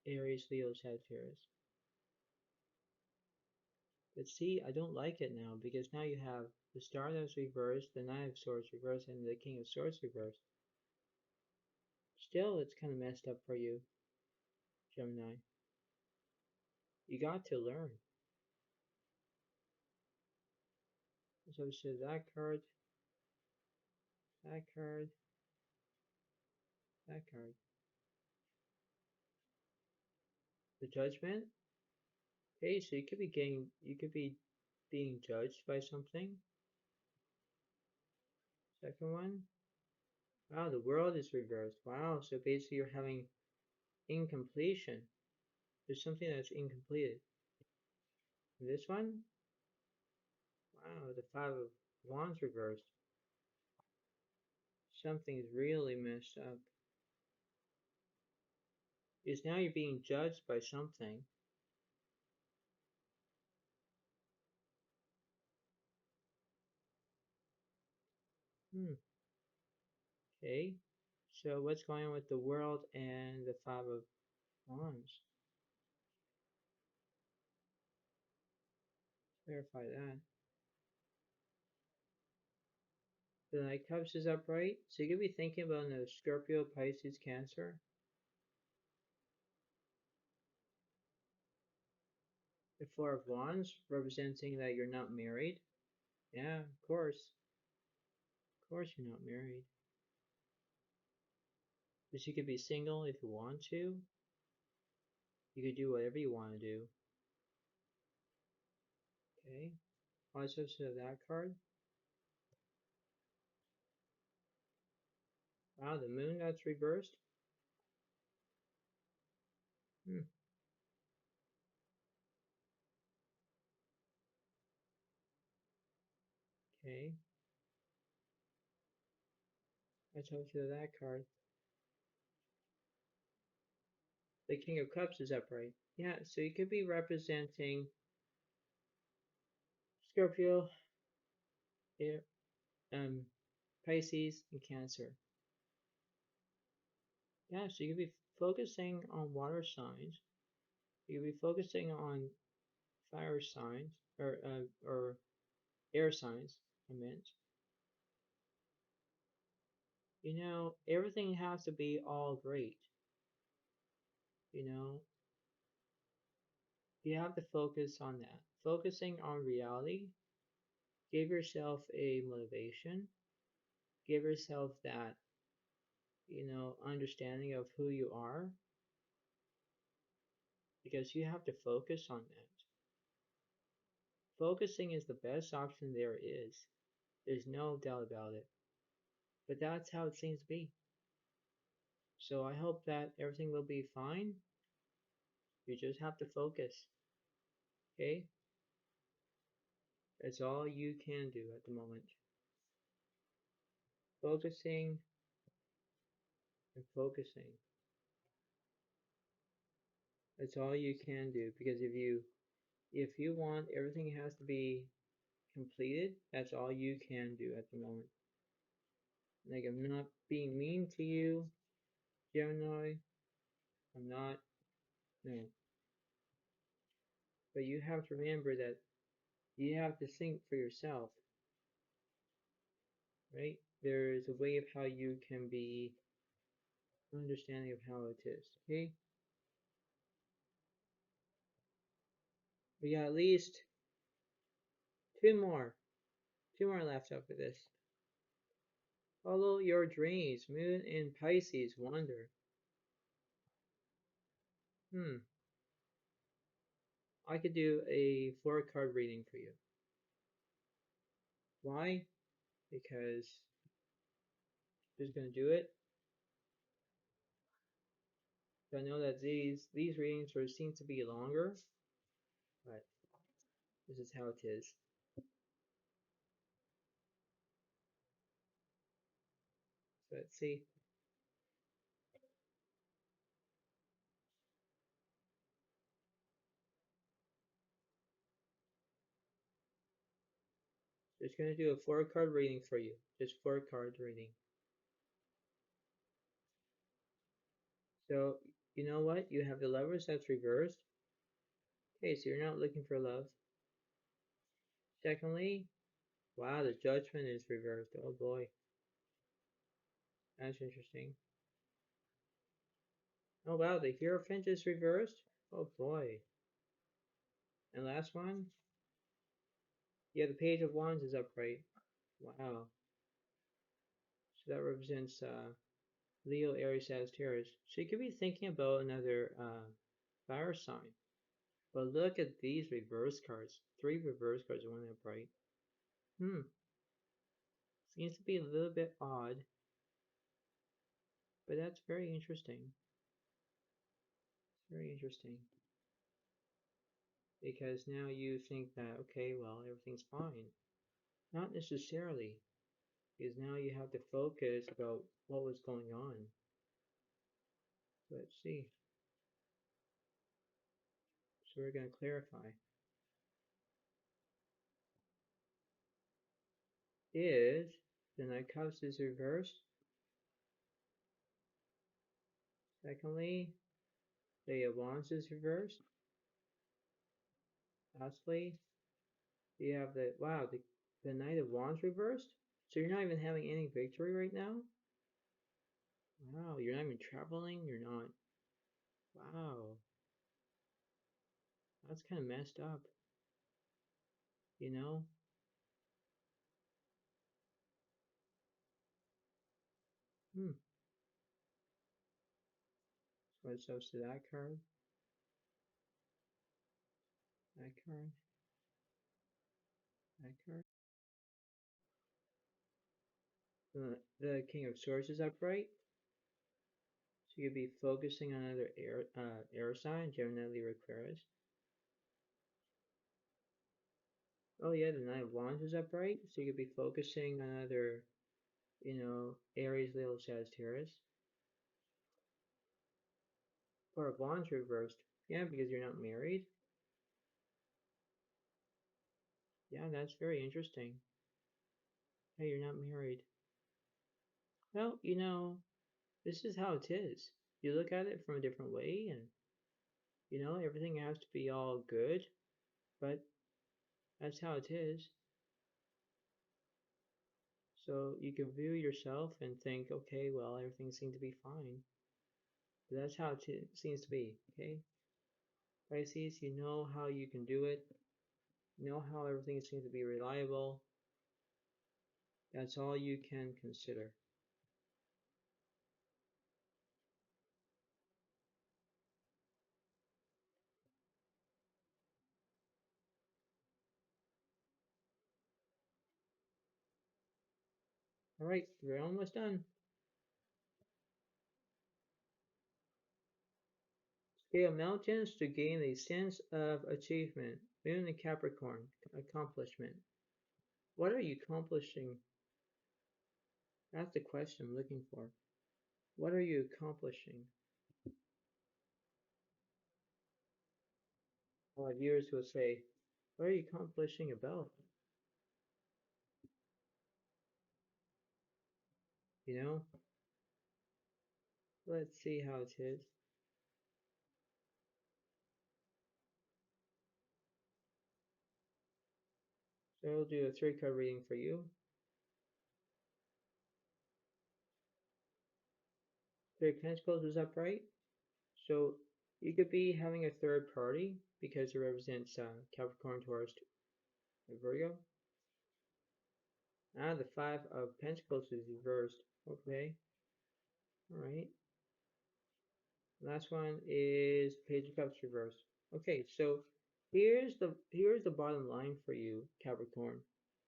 Aries, Leo, Sagittarius. But see, I don't like it now because now you have the Star that's reversed, the Nine of Swords reversed, and the King of Swords reversed. Still, it's kind of messed up for you, Gemini. You got to learn. So that card, that card, that card. The Judgment. Hey, so you could be being judged by something. Second one. Wow, the World is reversed. Wow, so basically you're having incompletion. There's something that's incompleted. And this one. Wow, the Five of Wands reversed. Something's really messed up. Is now you're being judged by something. Okay. So what's going on with the World and the Five of Wands? Clarify that. The Knight of Cups is upright. So you could be thinking about the Scorpio, Pisces, Cancer. The Four of Wands representing that you're not married. Yeah, of course. Of course you're not married. But you could be single if you want to. You could do whatever you want to do. Okay. Also, so that card. Wow, the Moon that's reversed. Hmm. Okay. Let's hope to that card. The King of Cups is upright. Yeah, so you could be representing Scorpio, Air, Pisces, and Cancer. Yeah, so you could be focusing on water signs. You could be focusing on fire signs or air signs. I meant. Everything has to be all great. You know, you have to focus on that. Focusing on reality. Give yourself a motivation. Give yourself that, understanding of who you are because you have to focus on that. Focusing is the best option there is. There's no doubt about it. But that's how it seems to be. So I hope that everything will be fine. You just have to focus. Okay? That's all you can do at the moment. Focusing and focusing. That's all you can do because if you want everything has to be completed, that's all you can do at the moment. Like I'm not being mean to you, Gemini. I'm not, no. But you have to remember that you have to think for yourself, right? There is a way of how you can be understanding of how it is, okay? We got at least two more, two more left after this. Follow your dreams, Moon in Pisces, wonder. I could do a 4-card reading for you. Why? Because who's going to do it? I know that these readings sort of seem to be longer, but this is how it is. So let's see. Just going to do a 4-card reading for you. Just 4-card reading. So, you know what? You have the Lovers that's reversed. Okay, so you're not looking for love. Secondly, wow, the Judgment is reversed. Oh boy, that's interesting. Oh wow, the Hierophant is reversed. Oh boy. And last one, yeah, the Page of Wands is upright. Wow. So that represents Leo, Aries, Sagittarius. So you could be thinking about another fire sign. But look at these reverse cards. 3 reverse cards and 1 upright. Seems to be a little bit odd, but that's very interesting. It's very interesting. Because now you think that, okay, well, everything's fine. Not necessarily. Because now you have to focus about what was going on. Let's see. So we're going to clarify. Is the Knight of Cups is reversed? Secondly, the Wands is reversed. Lastly, you have the, wow, the Knight of Wands reversed? So you're not even having any victory right now? Wow, you're not even traveling? You're not. Wow, that's kind of messed up. You know? Hmm. So it's up to that card, that card, that card. The King of Swords is upright. So you'd be focusing on another air sign, Gemini, Libra, Aquarius. Oh yeah, the Knight of Wands is upright. So you could be focusing on either, Aries, Leo, Sagittarius. Or Wands reversed. Yeah, because you're not married. Yeah, that's very interesting. Hey, you're not married. Well, this is how it is. You look at it from a different way, and everything has to be all good, but that's how it is. So you can view yourself and think, okay, well, everything seems to be fine. But that's how it seems to be, okay? Pisces, you know how you can do it. You know how everything seems to be reliable. That's all you can consider. All right, we're almost done. Scale mountains to gain a sense of achievement. Moon and Capricorn, accomplishment. What are you accomplishing? That's the question I'm looking for. What are you accomplishing? Our viewers will say, what are you accomplishing about? You know? Let's see how it is. So I'll do a 3-card reading for you. 3 of Pentacles is upright. So you could be having a third party because it represents Capricorn, Taurus, and Virgo. The 5 of Pentacles is reversed. Okay. Alright. Last one is Page of Cups reversed. Okay, so here's the bottom line for you, Capricorn.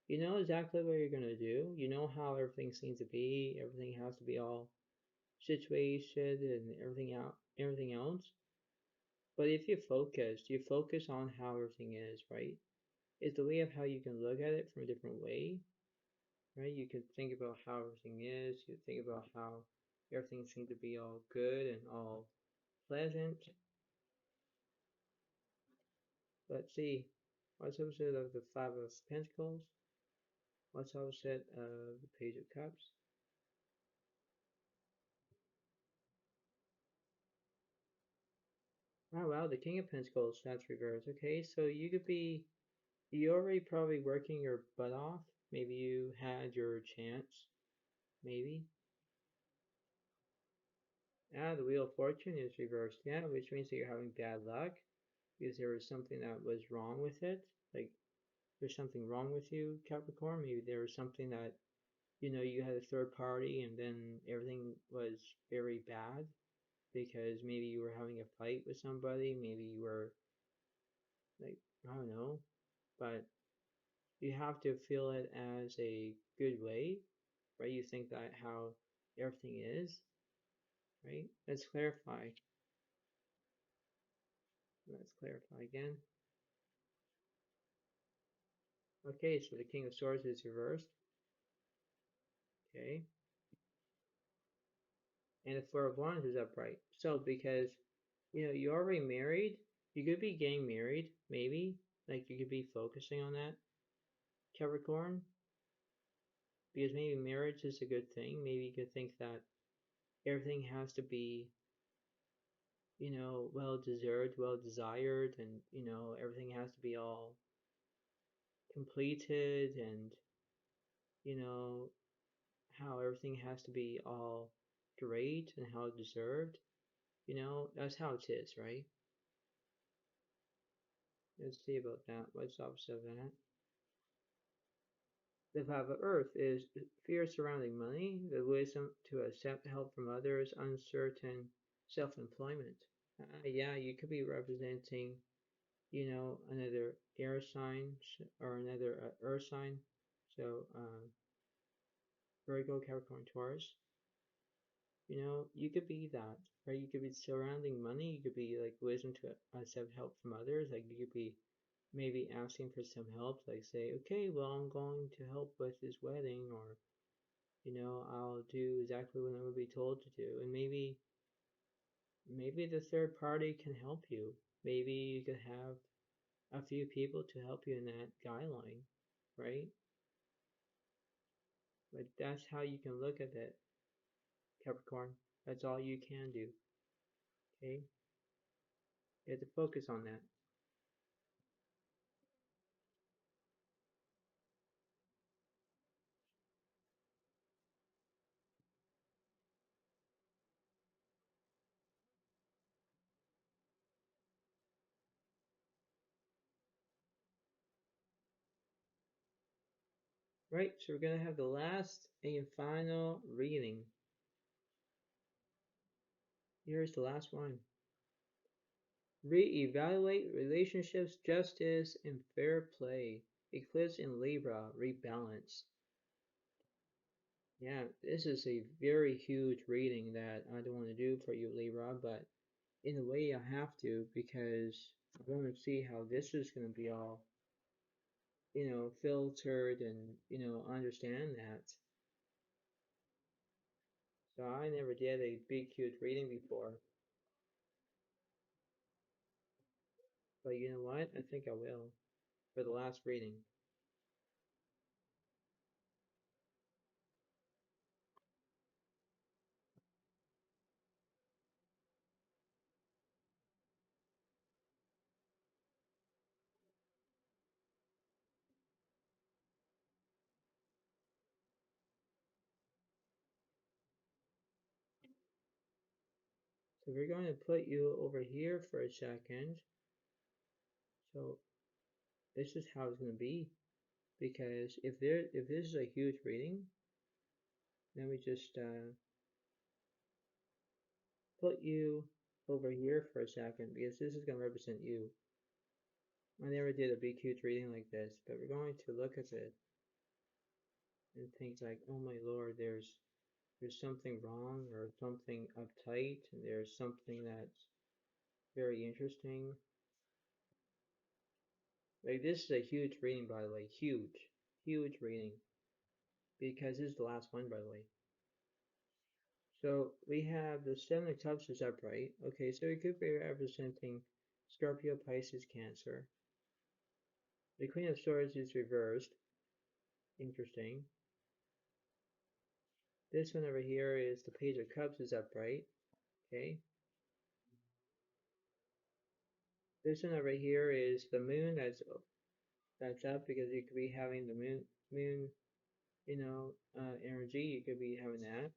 You know exactly what you're gonna do. You know how everything seems to be. Everything has to be all situated and everything else. But if you focus on how everything is, right? It's the way of how you can look at it from a different way, right? You can think about how everything is. You think about how everything seems to be all good and all pleasant. Let's see. What's opposite of the 5 of Pentacles? What's opposite of the Page of Cups? Oh wow, the King of Pentacles, that's reversed. Okay, so you could be You already probably working your butt off. Maybe you had your chance. Maybe. Ah, the Wheel of Fortune is reversed. Yeah, which means that you're having bad luck because there was something that was wrong with it. Like there's something wrong with you, Capricorn. Maybe there was something that, you had a third party and then everything was very bad because maybe you were having a fight with somebody. Maybe you were like, I don't know, but you have to feel it as a good way, right? You think that how everything is, right? Let's clarify. Let's clarify again. Okay, so the King of Swords is reversed. Okay. And the Four of Wands is upright. So because, you're already married, you could be getting married, maybe. Like you could be focusing on that, Capricorn. Because maybe marriage is a good thing. Maybe you could think that everything has to be, well deserved, well desired, and, everything has to be all completed and, you know, how everything has to be all great and how deserved. That's how it is, right? Let's see about that. What's the opposite of that? The Five of Earth is fear surrounding money, the wisdom to accept help from others, uncertain self-employment. Yeah, you could be representing, another air sign or another earth sign. So, Virgo, Capricorn, Taurus. You could be that, right? You could be surrounding money. You could be like wisdom to accept help from others. Like you could be maybe asking for some help, like say, okay, well, I'm going to help with this wedding, or I'll do exactly what I'm going to be told to do. And maybe the third party can help you. Maybe you could have a few people to help you in that guideline, right? But that's how you can look at it, Capricorn. That's all you can do. Okay? You have to focus on that. Right, so we're gonna have the last and final reading. Here's the last one. Reevaluate relationships, justice, and fair play. Eclipse in Libra, rebalance. Yeah, this is a very huge reading that I don't want to do for you, Libra, but in a way I have to because I want to see how this is going to be all, filtered and, understand that. So I never did a big, huge reading before, but you know what? I think I will for the last reading. So we're going to put you over here for a second. So this is how it's going to be, because if this is a huge reading, then we just put you over here for a second because this is going to represent you. I never did a big huge reading like this, but we're going to look at it and think like, oh my lord, there's something wrong or something uptight, and there's something that's very interesting. Like this is a huge reading, by the way, huge reading, because this is the last one, by the way. So we have the Seven of Cups is upright. Okay, so it could be representing Scorpio, Pisces, Cancer. The Queen of Swords is reversed. Interesting. This one over here is the Page of Cups is upright. Okay. This one over here is the Moon that's that's up because you could be having the moon, energy. You could be having that.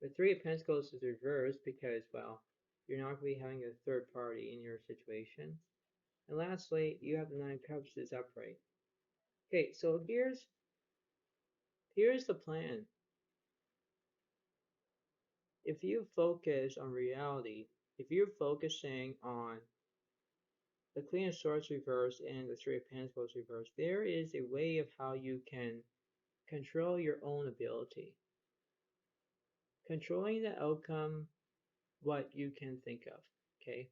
The Three of Pentacles is reversed because, well, you're not going to be having a third party in your situation. And lastly, you have the Nine of Cups is upright. Okay, so here's the plan. If you focus on reality, if you're focusing on the Queen of Swords reversed and the Three of Pentacles reversed, there is a way of how you can control your own ability. Controlling the outcome, what you can think of, okay?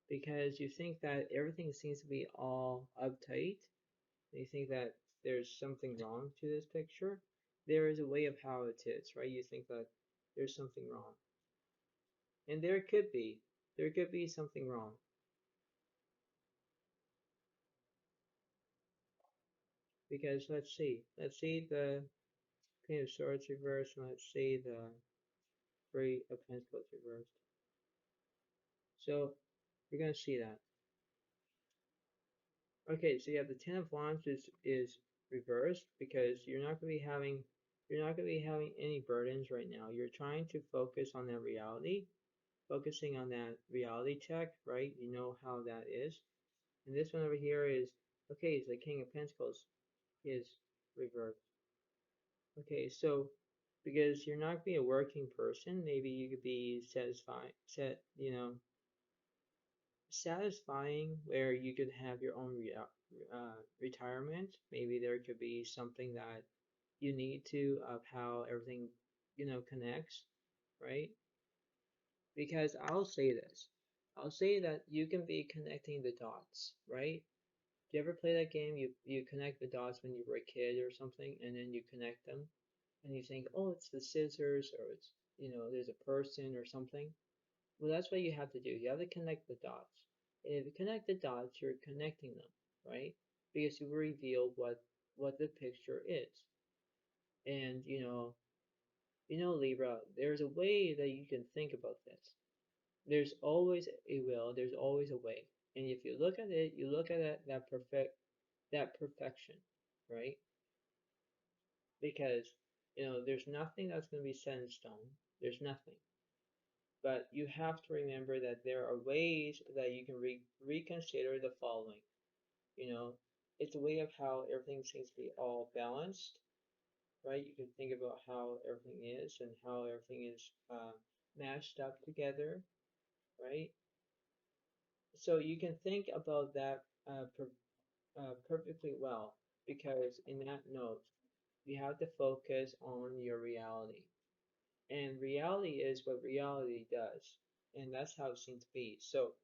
Because you think that everything seems to be all uptight, and you think that there's something wrong to this picture. There is a way of how it is, right? You think that there's something wrong. And there could be something wrong. Because let's see the Queen of Swords reversed, and let's see the Three of Pentacles reversed. So you're gonna see that. Okay, so you have the Ten of Wands is reversed because you're not gonna be having any burdens right now. You're trying to focus on that reality, focusing on that reality check, right? You know how that is. And this one over here is okay, it's the King of Pentacles is reversed. Okay, so because you're not being a working person, maybe you could be satisfying where you could have your own retirement. Maybe there could be something that you need to of how everything, connects, right? Because I'll say that you can be connecting the dots, right? Do you ever play that game? You connect the dots when you were a kid or something, and then you connect them, and you think, oh, it's the scissors, or it's, there's a person or something. Well, that's what you have to do. You have to connect the dots. And if you connect the dots, you're connecting them, right? Because you reveal what the picture is. And Libra, there's a way that you can think about this. There's always a will, there's always a way. And if you look at it, you look at that perfection, right? Because there's nothing that's going to be set in stone. There's nothing. But you have to remember that there are ways that you can reconsider the following. It's a way of how everything seems to be all balanced, right? You can think about how everything is and how everything is mashed up together, right? So you can think about that perfectly well, because in that note, you have to focus on your reality. And reality is what reality does. And that's how it seems to be. So,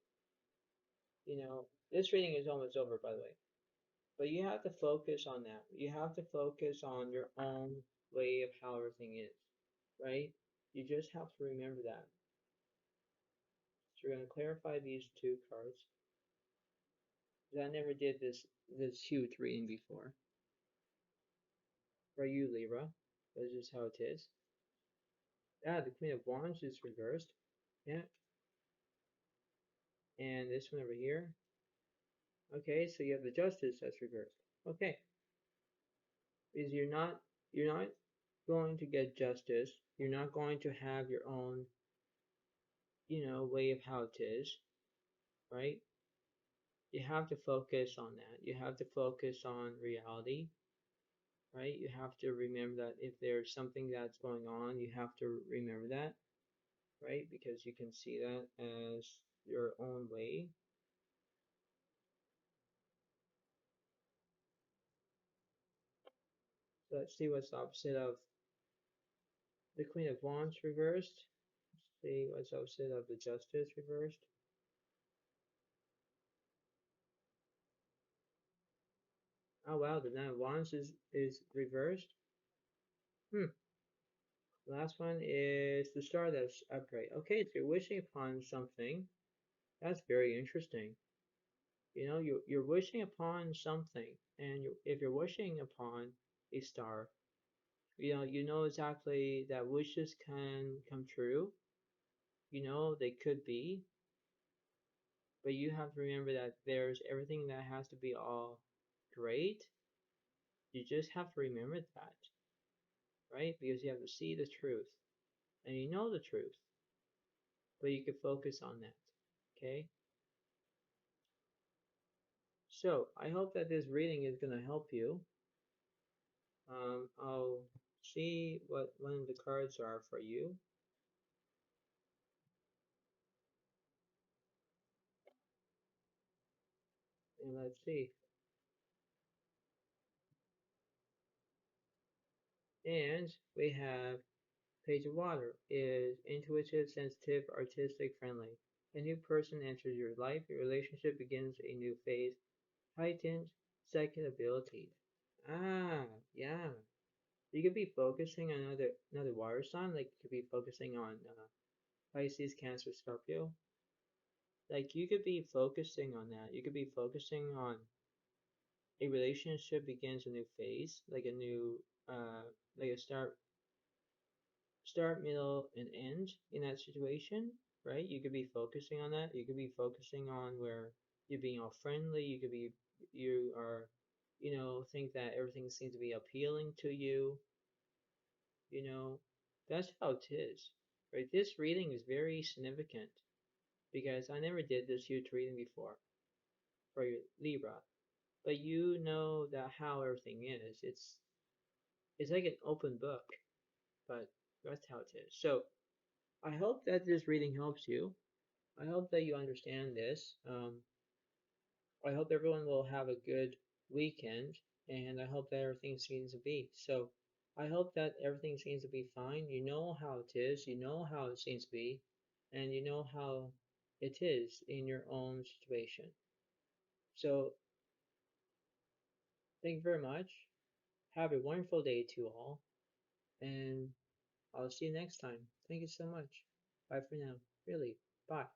this reading is almost over, by the way. But you have to focus on that. You have to focus on your own way of how everything is, right? You just have to remember that. So we're going to clarify these two cards. Because I never did this huge reading before. For you, Libra, that's just how it is. Ah, the Queen of Wands is reversed. Yeah. And this one over here. Okay, so you have the Justice that's reversed. Okay. Because you're not going to get justice. You're not going to have your own, way of how it is, right? You have to focus on that. You have to focus on reality, right? You have to remember that if there's something that's going on, you have to remember that, right? Because you can see that as your own way. So let's see what's the opposite of the Queen of Wands reversed. Let's see what's the opposite of the Justice reversed. Oh wow, the Nine of Wands is reversed. The last one is the Star that's upright. Okay, so you're wishing upon something. That's very interesting. You're wishing upon something, and if you're wishing upon a star, you know exactly that wishes can come true. They could be. But you have to remember that there's everything that has to be all great. You just have to remember that, right? Because you have to see the truth. And you know the truth. But you can focus on that. Okay? So I hope that this reading is going to help you. I'll see what one of the cards are for you. And let's see. And we have Page of Water is intuitive, sensitive, artistic, friendly. A new person enters your life. Your relationship begins a new phase. Heightened psychic abilities. Ah, yeah. You could be focusing on another water sign. Like you could be focusing on Pisces, Cancer, Scorpio. Like you could be focusing on that. You could be focusing on a relationship begins a new phase, like a new like a start, middle, and end in that situation, right? You could be focusing on that. You could be focusing on where you're being all friendly. You are, think that everything seems to be appealing to you. You know, that's how it is, right? This reading is very significant because I never did this huge reading before for Libra, but you know that how everything is. It's like an open book, but that's how it is. So I hope that this reading helps you. I hope that you understand this. I hope everyone will have a good weekend, and I hope that everything seems to be. So I hope that everything seems to be fine. You know how it is, you know how it seems to be, and you know how it is in your own situation. So thank you very much. Have a wonderful day to all, and I'll see you next time. Thank you so much. Bye for now. Really. Bye.